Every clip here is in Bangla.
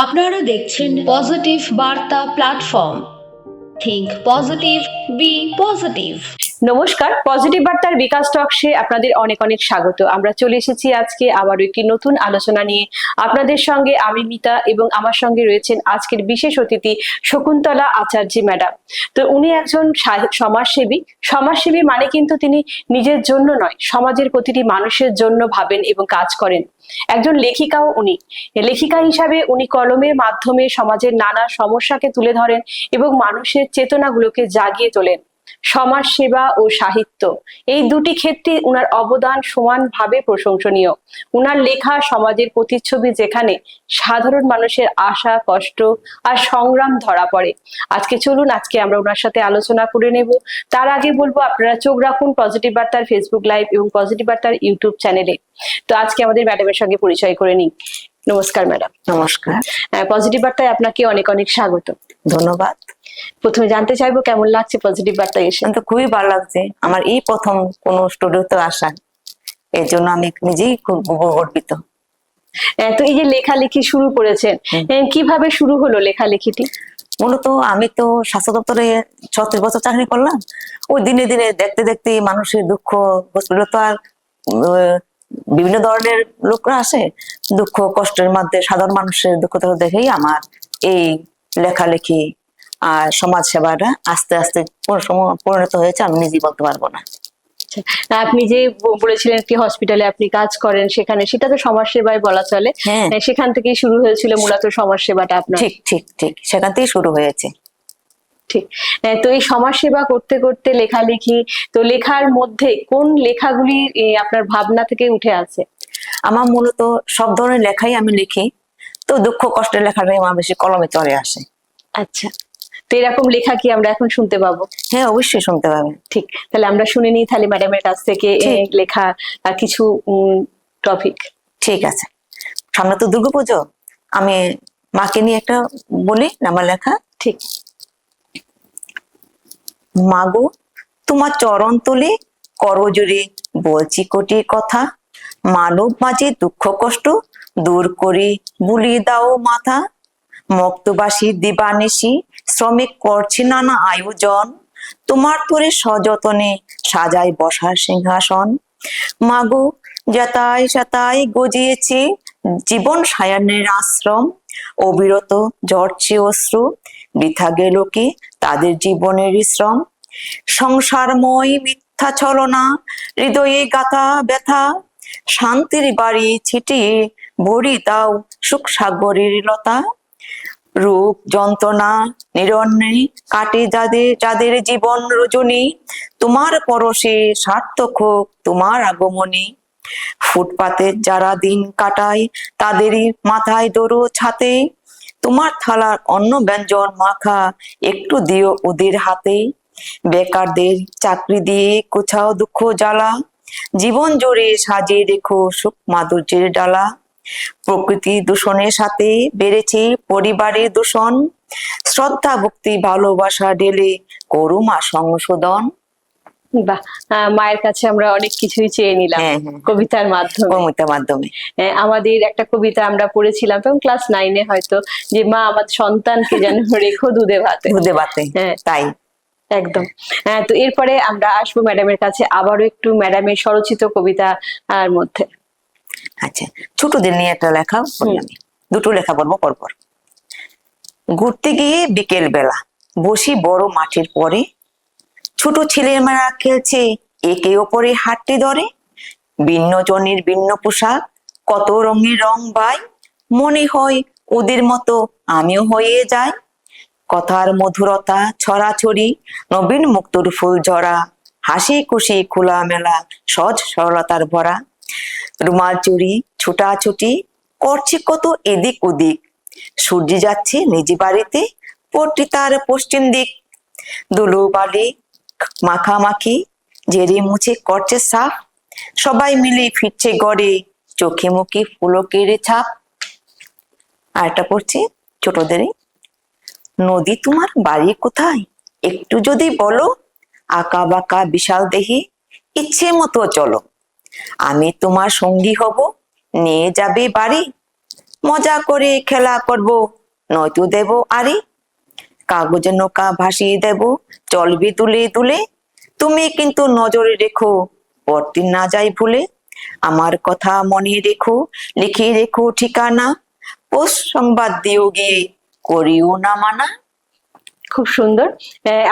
আপনারা দেখছেন পজিটিভ বার্তা platform. Think positive, be positive. নমস্কার, পজিটিভ বার্তার বিকাশ টকসে আপনাদের অনেক অনেক স্বাগত। আমরা চলে এসেছি আজকে আবারও একটি নতুন আলোচনা নিয়ে আপনাদের সঙ্গে। আমি মিতা এবং আমার সঙ্গে রয়েছেন আজকের বিশেষ অতিথি শকুন্তলা আচার্য ম্যাডাম। তো উনি একজন সমাজসেবী মানে কিন্তু তিনি নিজের জন্য নয়, সমাজের প্রতিটি মানুষের জন্য ভাবেন এবং কাজ করেন। একজন লেখিকাও উনি। লেখিকা হিসাবে উনি কলমের মাধ্যমে সমাজের নানা সমস্যাকে তুলে ধরেন এবং মানুষের চেতনাগুলোকে জাগিয়ে তোলেন। সমাজ সেবা ও সাহিত্য, এই দুটি ক্ষেত্রে উনার অবদান সমানভাবে প্রশংসনীয়। উনার লেখা সমাজের প্রতিচ্ছবি, যেখানে সাধারণ মানুষের আশা, কষ্ট আর সংগ্রাম ধরা পড়ে। আজকে আমরা ওনার সাথে আলোচনা করে নেব। তার আগে বলবো, আপনারা চোখ রাখুন পজিটিভ বার্তার ফেসবুক লাইভ এবং পজিটিভ বার্তার ইউটিউব চ্যানেলে। তো আজকে আমাদের ম্যাডামের সঙ্গে পরিচয় করে নিই। নমস্কার ম্যাডাম। নমস্কার। পজিটিভ বার্তায় আপনাকে অনেক অনেক স্বাগত। ধন্যবাদ। প্রথমে জানতে চাইবো কেমন লাগছে পজিটিভ বার্তায় এসে? তো খুবই ভালো লাগছে, আমার এই প্রথম কোন স্টুডিওতে আসা, এর জন্য আমি নিজেই খুব গর্বিত। তো এই যে লেখালেখি শুরু করেছেন, কিভাবে শুরু হলো লেখালেখিটি? মূলত আমি তো স্বাস্থ্য দপ্তরে 36 বছর চাকরি করলাম। ওই দিনে দিনে দেখতে দেখতে মানুষের দুঃখ, হসপিটালে তো আর বিভিন্ন ধরনের লোকরা আসে, দুঃখ কষ্টের মধ্যে সাধারণ মানুষের দুঃখ দেখেই আমার এই লেখালেখি আর সমাজ সেবাটা আস্তে আস্তে পরিণত হয়েছে, আমি নিজেই বলতে পারবো না। আপনি যে বলেছিলেন একটি হসপিটালে আপনি কাজ করেন, সেটা তো সমাজ সেবায় বলা চলে। সেখান থেকেই শুরু হয়েছিল মূলত সমাজ সেবাটা আপনার? ঠিক ঠিক ঠিক, সেখান থেকেই শুরু হয়েছে। ঠিক। তো এই সমাজ সেবা করতে করতে লেখালেখি, তো লেখার মধ্যে কোন লেখাগুলি আপনার ভাবনা থেকে উঠে আসে? আমার মূলত সব ধরনের লেখাই আমি লিখি, তো দুঃখ কষ্টের লেখাটাই আমার বেশি কলমে চলে আসে। আচ্ছা, তো এরকম লেখা কি আমরা এখন শুনতে পাবো? হ্যাঁ, অবশ্যই শুনতে পাবেন। ঠিক, তাহলে আমরা শুনে নিই তাহলে ম্যাডামের কাছ থেকে লেখা কিছু টপিক। ঠিক আছে। সামনে তো দুর্গাপুজো, আমি মাকে নিয়ে একটা বলি আমার লেখা। ঠিক। মাগো, তোমার চরণ তলে করজোরে বলছি কোটি কথা, মানব মাঝে দুঃখ কষ্ট দূর করে বুলিয়ে দাও মাথা। মক্তবাসী দিবানিশি শ্রমিক করছি নানা আয়োজন, তোমার তোরে সযতনে সাজাই বসার সিংহাসন। মাগো, যাতাই সাতাই গজিয়েছে জীবন সায়ান্নের আশ্রম, অবিরত ঝরছে অশ্রু, বৃথা গেল কি তাদের জীবনের শ্রম। সংসারময় মিথ্যা ছলনা হৃদয়ে গাথা ব্যথা, শান্তির বাড়ি ছিটিয়ে ভরি দাও সুখ সাগরের লতা। রোগ যন্ত্রণা নিরন্নে কাটে যাদের জীবন রজনী, তোমার পরশে সার্থক হোক তোমার আগমনী। ফুটপাতে যারা দিন কাটায় তাদেরই মাথায় দরো ছাতে, তোমার থালার অন্ন ব্যঞ্জন মাখা একটু দিও ওদের হাতে। বেকারদের চাকরি দিয়ে কোথাও দুঃখ জ্বালা, জীবন জুড়ে সাজিয়ে রেখো সুখ মাধুর্যের ডালা। প্রকৃতি দূষণের সাথে বেড়েছে পরিবারের দূষণ, শ্রদ্ধা ভক্তি ভালোবাসা ঢেলে করো মা সংশোধন। বাহ, মায়ের কাছে আমরা অনেক কিছুই চেয়ে নিলাম কবিতার মাধ্যমে। আমাদের একটা কবিতা আমরা পড়েছিলাম তখন ক্লাস 9-এ হয়তো, যে মা আমার সন্তানকে যেন রেখো দুধে ভাতে। হ্যাঁ, তাই একদম। তো এরপরে আমরা আসবো ম্যাডামের কাছে আবারও একটু ম্যাডামের স্বরচিত কবিতা আর মধ্যে। আচ্ছা, ছোটদের নিয়ে একটা লেখা বললাম, দুটো লেখা বলবো পরপর। ঘুরতে গিয়ে বিকেল বেলা বসি বড় মাঠের পরে, ছোট ছেলেমেয়েরা খেলছে একে ওপরে হাঁটতে ধরে, ভিন্ন জনের ভিন্ন পোশাক কত রঙের রং ভাই, মনে হয় ওদের মতো আমিও হয়ে যাই। কথার মধুরতা ছড়াছড়ি নবীন মুক্তোর ফুল ঝরা, হাসি খুশি খোলা মেলা সহজ সরলতার ভরা। রুমাল চুরি ছুটাছুটি করছে কত এদিক ওদিক, সূর্য যাচ্ছে নিজ বাড়িতে পড়টি তার পশ্চিম দিক। ধুলো বালি মাখামাখি ঝেড়ে মুছে করছে সাফ, সবাই মিলে ফিরছে গড়ে চোখে মুখে পুলকের ছাপ। আর একটা পড়ছি ছোটদেরই। নদী তোমার বাড়ি কোথায় একটু যদি বলো, আঁকা বাঁকা বিশাল দেহি ইচ্ছে মতো চলো, আমি তোমার সঙ্গী হব নিয়ে যাবে বাড়ি, মজা করে খেলা করব, নয়তো দেব আরে, কাগজে নৌকা ভাসিয়ে দেব, চলবি তুলে তুলে, তুমি কিন্তু নজরে রেখো, পরদিন না যাই ভুলে, আমার কথা মনে রেখো, লিখে রেখো ঠিকানা, পোস্ট সংবাদ দিও গিয়ে, করিও না মানা। খুব সুন্দর।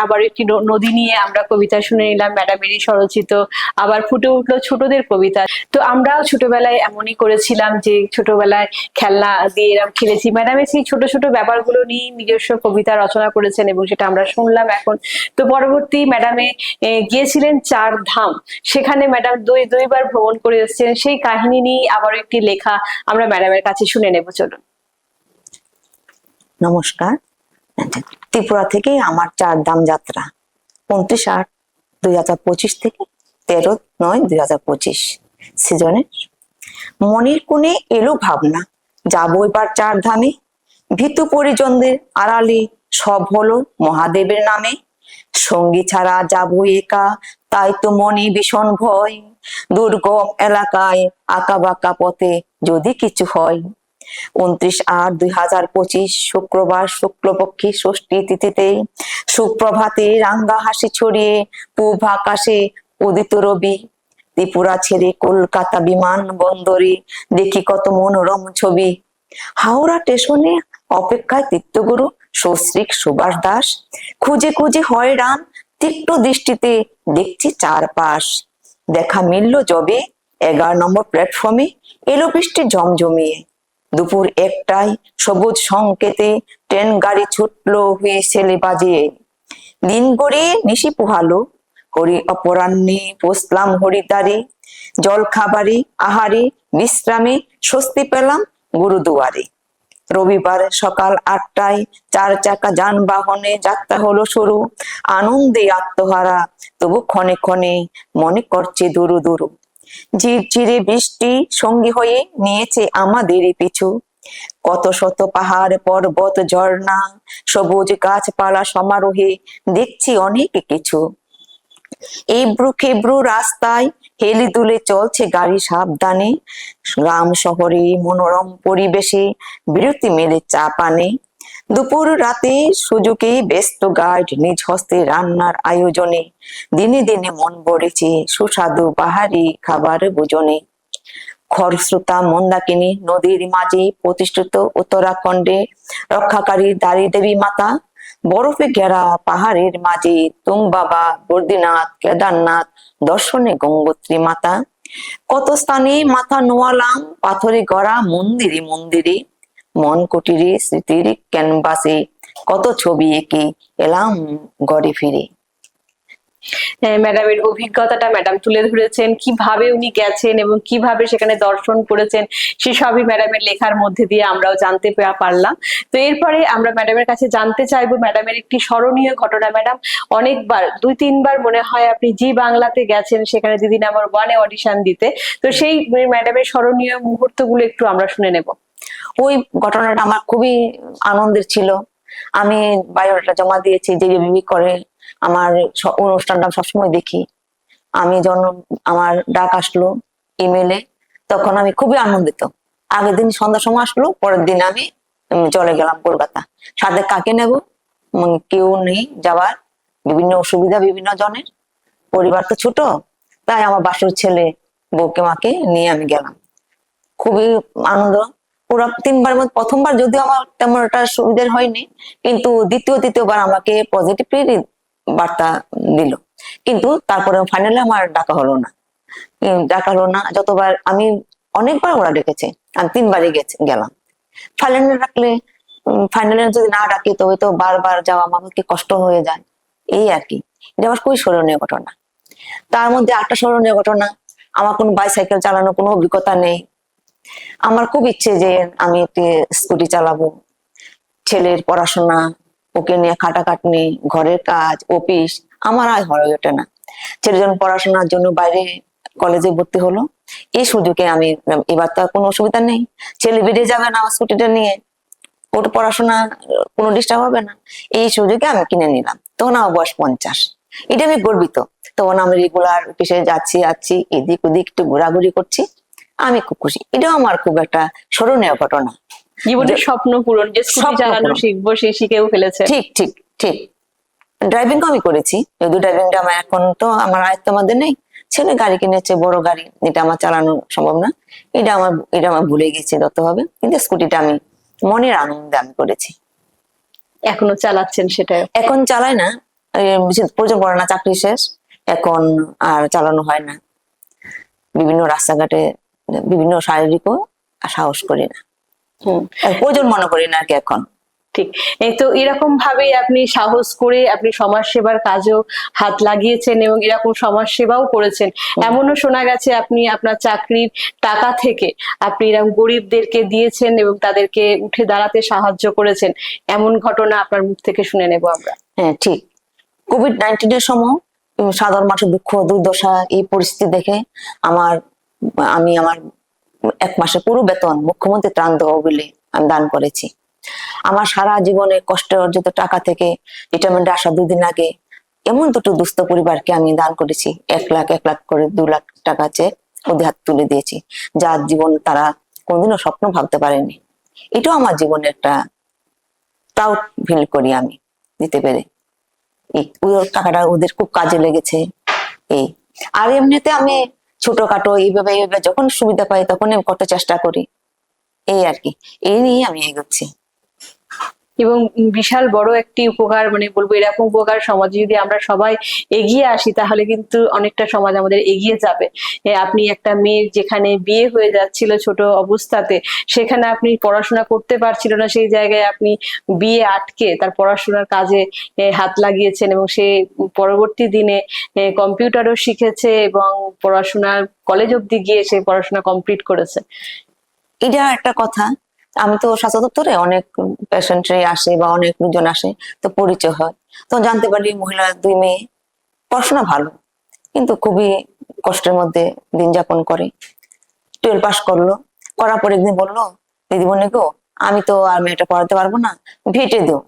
আবার একটি নদী নিয়ে আমরা কবিতা শুনে নিলাম ম্যাডামেরই স্বরচিত। আবার ফুটে উঠলো ছোটদের কবিতা। তো আমরাও ছোটবেলায় এমনই করেছিলাম যে ছোটবেলায় খেলনা দিয়ে এরকম খেলেছি। ম্যাডামের সেই ছোট ছোট ব্যাপারগুলো নিয়ে নিজস্ব কবিতা রচনা করেছেন এবং সেটা আমরা শুনলাম এখন। তো পরবর্তী ম্যাডামে গিয়েছিলেন 4 ধাম, সেখানে ম্যাডাম দুইবার ভ্রমণ করে এসেছেন। সেই কাহিনী নিয়ে আবার একটি লেখা আমরা ম্যাডামের কাছে শুনে নেব, চলুন। নমস্কার। ত্রিপুরা থেকে আমার 4 ধাম যাত্রা, 29/8/2025 থেকে 13/9/2025 সিজনে। মনের কোণে এলো ভাবনা, যাবো এবার 4 ধামে, ভীতু পরিজনদের আড়ালে সব হলো মহাদেবের নামে, সঙ্গী ছাড়া যাবো একা, তাই তো মনে ভীষণ ভয়, দুর্গম এলাকায় আঁকা বাঁকা পথে যদি কিছু হয়। 29/8/2025 শুক্রবার শুক্লপক্ষী ষষ্ঠী তিথিতে, সুপ্রভাতে রাঙ্গা হাসি ছড়িয়ে পূব আকাশে উদিত রবি, ত্রিপুরা ছেড়ে কলকাতা বিমান বন্দরে দেখি কত মনোরম ছবি। হাওড়া স্টেশনে অপেক্ষায় তীর্থগুরু সশ্রীক সুভাষ দাস, খুঁজে খুঁজে হয়রান, তীক্ষ্ণ দৃষ্টিতে দেখছি চারপাশ, দেখা মিলল যবে 11 নম্বর প্ল্যাটফর্মে, এলো বৃষ্টি জমজমিয়ে, দুপুর 1টায় সবুজ সংকেতে ট্রেন গাড়ি ছুটলো হুইসেলে বাজিয়ে, দিন গড়িয়ে নিশি পোহালো, হরি অপরাহ্নে পৌঁছলাম হরিদ্বারে, জল খাবারে আহারে বিশ্রামে স্বস্তি পেলাম গুরুদুয়ারে। রবিবার সকাল 8টায় 4 চাকা যানবাহনে যাত্রা হলো শুরু, আনন্দে আত্মহারা তবু ক্ষণে ক্ষণে মনে করছে দুরু দুরু, ঝিরঝিরে বৃষ্টি সঙ্গী হয়ে নিয়েছে আমাদেরই পিছু, কত শত পাহাড় পর্বত ঝর্ণা, সবুজ গাছপালা সমারোহে দেখছি অনেক কিছু, এবড়ো খেবড়ো রাস্তায় হেলি দুলে চলছে গাড়ি সাবধানে, গ্রাম শহরে মনোরম পরিবেশে বিরতি মেলে চা পানে, দুপুর রাতে সুযোগে ব্যস্ত গাইড নিজ হস্তে রান্নার আয়োজনে, দিনে দিনে মন ভরেছে সুস্বাদু পাহাড়ি খাবার ভোজনে। খরস্রোতা মন্দাকিনী নদীর মাঝে প্রতিষ্ঠিত উত্তরাখণ্ডে রক্ষাকারী দারি দেবী মাতা, বরফে ঘেরা পাহাড়ের মাঝে তুংবাবা বদ্রীনাথ কেদারনাথ দর্শনে গঙ্গোত্রী মাতা, কত স্থানে মাথা নোয়ালাম পাথরে গড়া মন্দিরে মন্দিরে, মন কুটিরে স্মৃতির ক্যানভাসে কত ছবি এঁকে এলাম ঘরে ফিরে। ম্যাডামের অভিজ্ঞতাটা ম্যাডাম তুলে ধরেছেন, কিভাবে উনি গেছেন এবং কিভাবে সেখানে দর্শন করেছেন সে সবই ম্যাডামের লেখার মধ্যে দিয়ে আমরাও জানতে পারলাম। তো এরপরে আমরা ম্যাডামের কাছে জানতে চাইবো ম্যাডামের একটি স্মরণীয় ঘটনা। ম্যাডাম অনেকবার 2-3বার মনে হয় আপনি জি বাংলাতে গেছেন, সেখানে দিদি নাম্বার 1-এ অডিশন দিতে। তো সেই ম্যাডামের স্মরণীয় মুহূর্তগুলো একটু আমরা শুনে নেব। ওই ঘটনাটা আমার খুবই আনন্দের ছিল। আমি বায়োডাটা জমা দিয়েছি, যে করে আমার অনুষ্ঠানটা সবসময় দেখি। আমি যখন আমার ডাক আসলো ইমেলে, তখন আমি খুবই আনন্দিত। আগের দিন সন্ধ্যার সময় আসলো, পরের দিন আমি চলে গেলাম কলকাতা। সাথে কাকে নেব, কেউ নেই যাওয়ার, বিভিন্ন অসুবিধা বিভিন্ন জনের, পরিবার তো ছোট, তাই আমার বাসুর ছেলে বউকে মাকে নিয়ে আমি গেলাম। খুবই আনন্দ। পুরো 3বারের মধ্যে প্রথমবার যদিও আমার তেমন একটা সুবিধার হয়নি, কিন্তু তৃতীয়বার আমাকে পজিটিভ বার্তা দিল। কিন্তু তারপরে ফাইনালি আমার ডাকা হলো না। যতবার আমি অনেকবার ওরা ডেকেছে, আমি 3বারই গেলাম। ফাইনালে ডাকলে, ফাইনালে যদি না ডাকে তবে তো বারবার যাওয়া আমার কি কষ্ট হয়ে যায়, এই আর কি। এটা আমার খুবই স্মরণীয় ঘটনা। তার মধ্যে একটা স্মরণীয় ঘটনা, আমার কোনো বাইসাইকেল চালানোর কোনো অভিজ্ঞতা নেই। আমার খুব ইচ্ছে যে আমি একটি স্কুটি চালাবো। ছেলের পড়াশোনা, ওকে নিয়ে খাটাখাটনি, ঘরের কাজ, অফিস, আমার আর হয়ে ওঠে না। ছেলে যখন পড়াশোনার জন্য বাইরে কলেজে ভর্তি হলো, এই সুযোগে আমি এবার তো কোনো অসুবিধা নেই, ছেলে বেরিয়ে যাবে না আমার স্কুটিটা নিয়ে, ওর পড়াশোনা কোনো ডিস্টার্ব হবে না, এই সুযোগে আমি কিনে নিলাম। তখন আমার বয়স 50। এটা আমি গর্বিত। তখন আমি রেগুলার অফিসে যাচ্ছি, এদিক ওদিক একটু ঘোরাঘুরি করছি, আমি খুব খুশি। এটাও আমার খুব একটা স্মরণীয় ঘটনা। জীবনের স্বপ্ন পূরণ, যে স্কুটি স্বপ্ন চালানো পূরণ। শিখবো সে শিখেও ফেলেছে। ঠিক ঠিক ঠিক। ড্রাইভিং আমি করেছি, যদিও ড্রাইভিংটা আমার এখন তো আমার আয়ত্তের মধ্যে নেই। ছেলে গাড়ি কিনেছে, বড় গাড়ি, এটা আমার চালানো সম্ভব না। এটা আমার ভুলে গেছি যতভাবে, কিন্তু স্কুটিটা আমি মনের আনন্দে আমি করেছি। এখনো চালাচ্ছেন সেটা? এখন চালাই না, প্রয়োজন পড়ে না, চাকরি শেষ, এখন আর চালানো হয় না। বিভিন্ন রাস্তাঘাটে বিভিন্ন শারীরিকও সাহস করি না, হুম, প্রয়োজন মনে করি না আর কি এখন। ঠিক। এই তো এরকম ভাবে আপনি সাহস করে আপনি সমাজ সেবার কাজেও হাত লাগিয়েছেন এবং এরকম সমাজ সেবাও করেছেন। এমনও শোনা গেছে আপনি আপনার চাকরির টাকা থেকে আপনি এরকম গরিবদেরকে দিয়েছেন এবং তাদেরকে উঠে দাঁড়াতে সাহায্য করেছেন। এমন ঘটনা আপনার মুখ থেকে শুনে নেব আমরা। হ্যাঁ ঠিক। কোভিড-19 এর সময় সাধারণ মানুষের দুঃখ দুর্দশা, এই পরিস্থিতি দেখে আমি আমার 1 মাসের পুরো বেতন মুখ্যমন্ত্রী ত্রাণ তহবিলে আমি দান করেছি। আমার সারা জীবনে কষ্টে অর্জিত টাকা থেকে রিটায়ারমেন্টে আসার 2 দিন আগে এমন দুটো দুস্থ পরিবারকে আমি দান করেছি, 1 লাখ করে 2 লাখ টাকা চেয়ে ওদের হাতে তুলে দিয়েছি, যার জীবন তারা কোনোদিনও স্বপ্ন ভাবতে পারেনি। এটাও আমার জীবনে একটা প্রাউড ফিল করি আমি দিতে পেরে। ওই টাকাটা ওদের খুব কাজে লেগেছে। এই আর এমনিতে আমি ছোটখাটো এইভাবে যখন সুবিধা পাই তখন আমি করতে চেষ্টা করি, এই আর কি। এই নিয়ে আমি এগোচ্ছি। এবং বিশাল বড় একটি উপকার, মানে বলবো এরকম উপকার সমাজে যদি আমরা সবাই এগিয়ে আসি তাহলে কিন্তু অনেকটা সমাজ আমাদের এগিয়ে যাবে। আপনি একটা মেয়ের যেখানে বিয়ে হয়ে যাচ্ছিল ছোট অবস্থাতে, সেখানে আপনি পড়াশোনা করতে পারছিল না, সেই জায়গায় আপনি বিয়ে আটকে তার পড়াশোনার কাজে হাত লাগিয়েছেন এবং সে পরবর্তী দিনে কম্পিউটারও শিখেছে এবং পড়াশোনার কলেজ অব্দি গিয়ে সে পড়াশোনা কমপ্লিট করেছে। এটা একটা কথা। আমি তো স্বাস্থ্য দপ্তরে অনেক পেশেন্টরা আসে বা অনেক লোকজন আসে, তো পরিচয় হয়, তো জানতে পারি মহিলা 2 মেয়ে পড়াশোনা ভালো কিন্তু খুবই কষ্টের মধ্যে দিন যাপন করে। 12 পাস করলো, করার পর একদিন বললো, দিদিমণি গো, আমি তো আর মেয়েটা পড়াতে পারবো না, ভিটে দিও।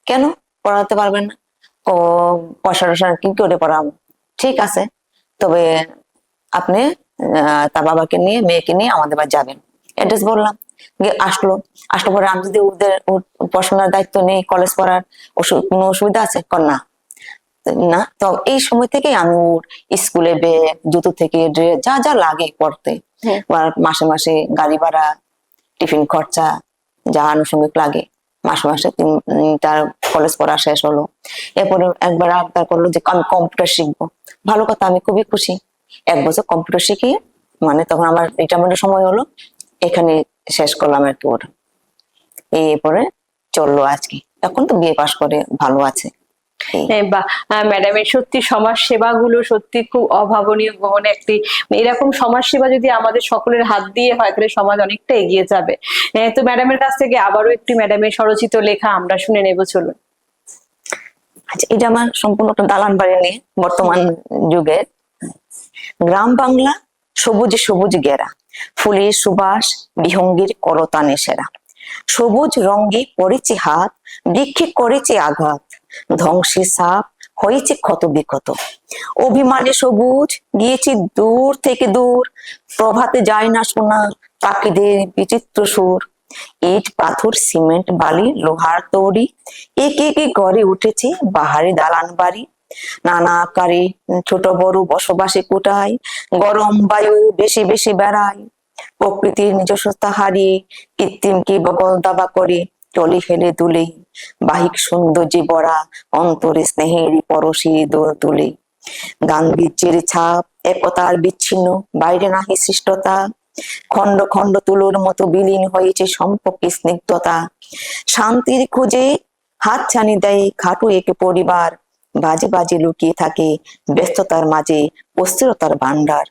কেন পড়াতে পারবেন না? ও পয়সা টয়সা কি করে পড়াবো? ঠিক আছে, তবে আপনি তার বাবাকে নিয়ে মেয়েকে নিয়ে আমাদের বাড়ি যাবেন। অ্যাড্রেস বললাম, আসলো পরে আমি যদি ওদের পড়াশোনার দায়িত্ব নেই, কলেজ পড়ার কোনো অসুবিধা আছে? না না। তো এই সময় থেকে আমি ওর স্কুলে ব্যাগ, জুতো থেকে ড্রেস, যা যা লাগে পড়তে, মাসে মাসে গাড়ি ভাড়া, টিফিন খরচা, যা আনুষঙ্গিক লাগে, মাসে মাসে তার কলেজ পড়া শেষ হলো। এরপরে একবার আবদার করলো যে আমি কম্পিউটার শিখবো। ভালো কথা, আমি খুবই খুশি। 1 বছর কম্পিউটার শিখিয়ে, মানে তখন আমার রিটায়ারমেন্টের সময় হলো, এখানে শেষ করলাম আর কি। ওর এরপরে চললো আজকে, এখন তো বিয়ে পাশ করে ভালো আছে। বা ম্যাডামের সত্যি সমাজ সেবাগুলো সত্যি খুব অভাবনীয়। মানে একটি এরকম সমাজ সেবা যদি আমাদের সকলের হাত দিয়ে হয় তাহলে সমাজ অনেকটা এগিয়ে যাবে। তো ম্যাডামের কাছ থেকে আবারও একটি ম্যাডামের স্বরচিত লেখা আমরা শুনে নেব, চলুন। আচ্ছা, এটা আমার সম্পূর্ণ একটা দালান বাড়ি নিয়ে, বর্তমান যুগের। গ্রাম বাংলা সবুজ সবুজ গেরা, ফুলের সুবাস বিহঙ্গির করতানে সেরা। সবুজ রঙ্গে পড়েছে হাত, বৃক্ষে করেছে আঘাত, ধ্বংসে সাপ হয়েছে ক্ষত বিক্ষত। অভিমানে সবুজ গিয়েছি দূর থেকে দূর, প্রভাতে যায় না শোনা পাখিদের বিচিত্র সুর। ইট পাথর সিমেন্ট বালি লোহার তৈরি, একে একে গড়ে উঠেছে বাহারি দালান বাড়ি। নানা আকারে ছোট বড় বসবাসে কোটায়, গরম বায়ু বেশি বেশি বেড়ায়। প্রকৃতির নিজস্বতা হারিয়ে কৃত্রিমকে বগল দাবা করে চলে হেলে দুলে, বাহিক সৌন্দর্যে ভরা অন্তরে স্নেহের পরশে দোল তুলে। গান্ধীজির ছাপ একতার বিচ্ছিন্ন, বাইরে নাহি সৃষ্টতা, খন্ড খন্ড তুলোর মতো বিলীন হয়েছে সম্পর্কে স্নিগ্ধতা। শান্তির খোঁজে হাত ছানি দেয় খাটু এক পরিবার, বাজে বাজে লুকিয়ে থাকে ব্যস্ততার মাঝে অস্থিরতার ভান্ডার।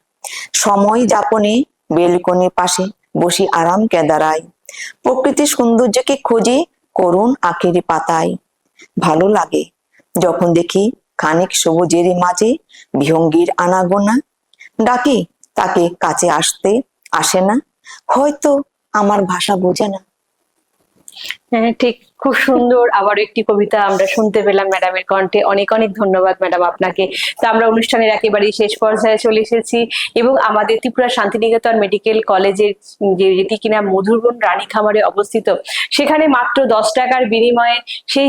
সময় যাপনে বেলকনির পাশে বসি আরাম কেদারায়, প্রকৃতির সৌন্দর্যকে খোঁজে করুণ আখের পাতায়। ভালো লাগে যখন দেখি খানিক সবুজের মাঝে বিহঙ্গির আনাগোনা, ডাকি তাকে কাছে আসতে আসে না, হয়তো আমার ভাষা বোঝে না। হ্যাঁ ঠিক, খুব সুন্দর আবার একটি কবিতা আমরা শুনতে পেলাম ম্যাডামের কণ্ঠে। অনেক অনেক ধন্যবাদ ম্যাডাম আপনাকে। তো আমরা অনুষ্ঠানের একেবারেই শেষ পর্যায়ে চলে এসেছি এবং আমাদের ত্রিপুরা শান্তিনিকেতন মেডিকেল কলেজের যেটি কিনা মধুরবন রানীখামারে অবস্থিত, সেখানে মাত্র 10 টাকার বিনিময়ে সেই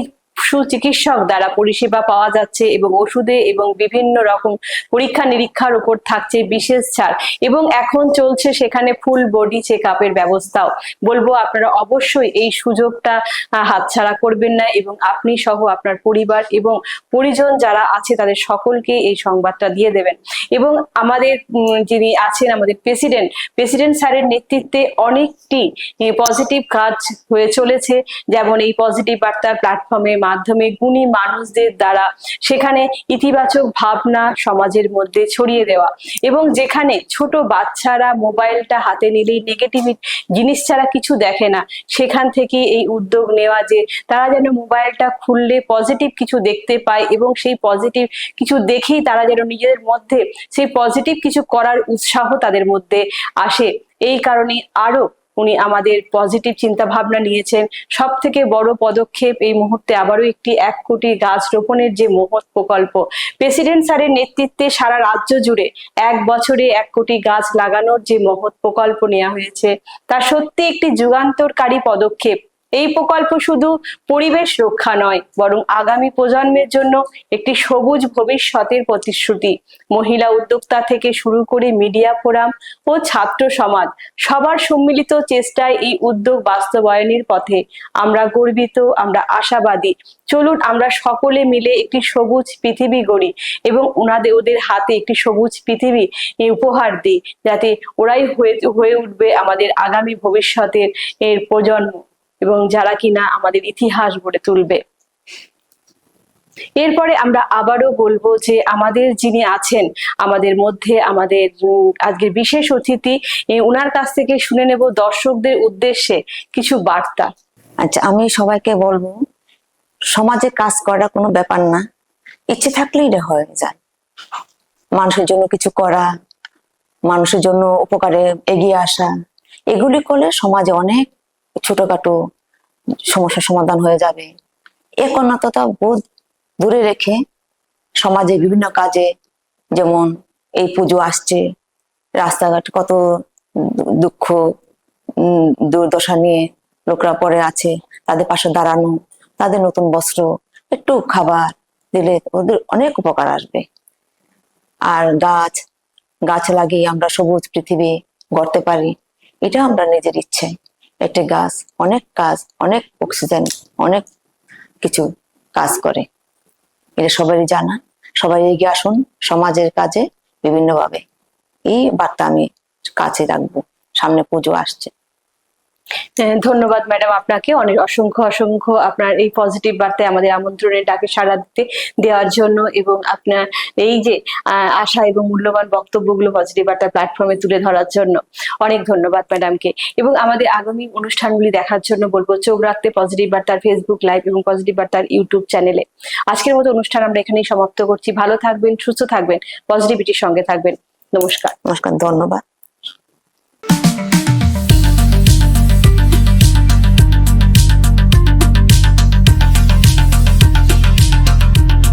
সুচিকিৎসক দ্বারা পরিষেবা পাওয়া যাচ্ছে এবং ওষুধে এবং বিভিন্ন রকম পরীক্ষা নিরীক্ষার উপর থাকছে বিশেষ ছাড়, এবং এখন চলছে সেখানে ফুল বডি চেক আপের ব্যবস্থাও। বলবো আপনারা অবশ্যই এই সুযোগটা হাতছাড়া করবেন না এবং আপনি সহ আপনার পরিবার এবং পরিজন যারা আছে তাদের সকলকে এই সংবাদটা দিয়ে দেবেন। এবং আমাদের যিনি আছেন আমাদের প্রেসিডেন্ট স্যারের নেতৃত্বে অনেকটি পজিটিভ কাজ হয়ে চলেছে, যেমন এই পজিটিভ বার্তা প্ল্যাটফর্মের মাধ্যমে গুণী মানুষদের দ্বারা সেখানে ইতিবাচক ভাবনা সমাজের মধ্যে ছড়িয়ে দেওয়া, এবং যেখানে ছোট বাচ্চারা মোবাইলটা হাতে নিলেই নেগেটিভ জিনিস ছাড়া কিছু দেখে না, সেখান থেকে এই উদ্যোগ নেওয়া যে তারা যেন মোবাইলটা খুললে পজিটিভ কিছু দেখতে পায় এবং সেই পজিটিভ কিছু দেখেই তারা যেন নিজেদের মধ্যে সেই পজিটিভ কিছু করার উৎসাহ তাদের মধ্যে আসে। এই কারণে আরো উনি আমাদের পজিটিভ চিন্তা ভাবনা নিয়েছেন। সব থেকে বড় পদক্ষেপ এই মুহূর্তে আবারও একটি 1 কোটি গাছ রোপণের যে মহৎ প্রকল্প প্রেসিডেন্ট স্যারের নেতৃত্বে সারা রাজ্য জুড়ে 1 বছরে 1 কোটি গাছ লাগানোর যে মহৎ প্রকল্প নেওয়া হয়েছে, তা সত্যি একটি যুগান্তকারী পদক্ষেপ। এই প্রকল্প শুধু পরিবেশ রক্ষা নয়, বরং আগামী প্রজন্মের জন্য একটি সবুজ ভবিষ্যতের প্রতিশ্রুতি। মহিলা উদ্যোক্তা থেকে শুরু করে মিডিয়া ফোরাম ও ছাত্র সমাজ সবার সম্মিলিত চেষ্টায় এই উদ্যোগ বাস্তবায়নের পথে আমরা গর্বিত, আমরা আশাবাদী। চলুন আমরা সকলে মিলে একটি সবুজ পৃথিবী গড়ি এবং ওদের হাতে একটি সবুজ পৃথিবী উপহার দিই, যাতে ওরাই হয়ে উঠবে আমাদের আগামী ভবিষ্যতের প্রজন্ম এবং যারা কিনা আমাদের ইতিহাস গড়ে তুলবে। এরপরে আমরা আবারও বলবো যে আমাদের যিনি আছেন আমাদের মধ্যে, আমাদের আজকের বিশেষ অতিথি, ওনার কাছ থেকে শুনে নেব দর্শকদের উদ্দেশ্যে কিছু বার্তা। আচ্ছা, আমি সবাইকে বলবো, সমাজে কাজ করা কোনো ব্যাপার না, ইচ্ছে থাকলেই এটা হয়ে যায়। মানুষের জন্য কিছু করা, মানুষের জন্য উপকারে এগিয়ে আসা, এগুলি করলে সমাজে অনেক ছোটখাটো সমস্যার সমাধান হয়ে যাবে। একনাত্মতা বোধ দূরে রেখে সমাজে বিভিন্ন কাজে, যেমন এই পুজো আসছে, রাস্তাঘাট কত দুঃখ দুর্দশা নিয়ে লোকরা পড়ে আছে, তাদের পাশে দাঁড়ানো, তাদের নতুন বস্ত্র, একটু খাবার দিলে ওদের অনেক উপকার আসবে। আর গাছ লাগিয়ে আমরা সবুজ পৃথিবী গড়তে পারি, এটা আমরা নিজের ইচ্ছে। একটা গাছ অনেক কাজ, অনেক অক্সিজেন, অনেক কিছু কাজ করে, এটা সবারই জানা। সবাই এগিয়ে আসুন সমাজের কাজে বিভিন্নভাবে। এই বার্তা আমি কাছে রাখবো। সামনে পুজো আসছে। ধন্যবাদ ম্যাডাম আপনাকে, অনেক অসংখ্য আপনার এই পজিটিভ বার্তায় আমাদের আমন্ত্রণের ডাকে সাড়া দেওয়ার জন্য এবং আপনার এই যে আশা এবং মূল্যবান বক্তব্যগুলো পজিটিভ বার্তা প্ল্যাটফর্মে তুলে ধরার জন্য অনেক ধন্যবাদ ম্যাডামকে। এবং আমাদের আগামী অনুষ্ঠানগুলি দেখার জন্য বলবো চোখ রাখতে পজিটিভ বার্তার ফেসবুক লাইভ এবং পজিটিভ বার্তার ইউটিউব চ্যানেলে। আজকের মতো অনুষ্ঠান আমরা এখানেই সমাপ্ত করছি। ভালো থাকবেন, সুস্থ থাকবেন, পজিটিভিটির সঙ্গে থাকবেন। নমস্কার। নমস্কার, ধন্যবাদ।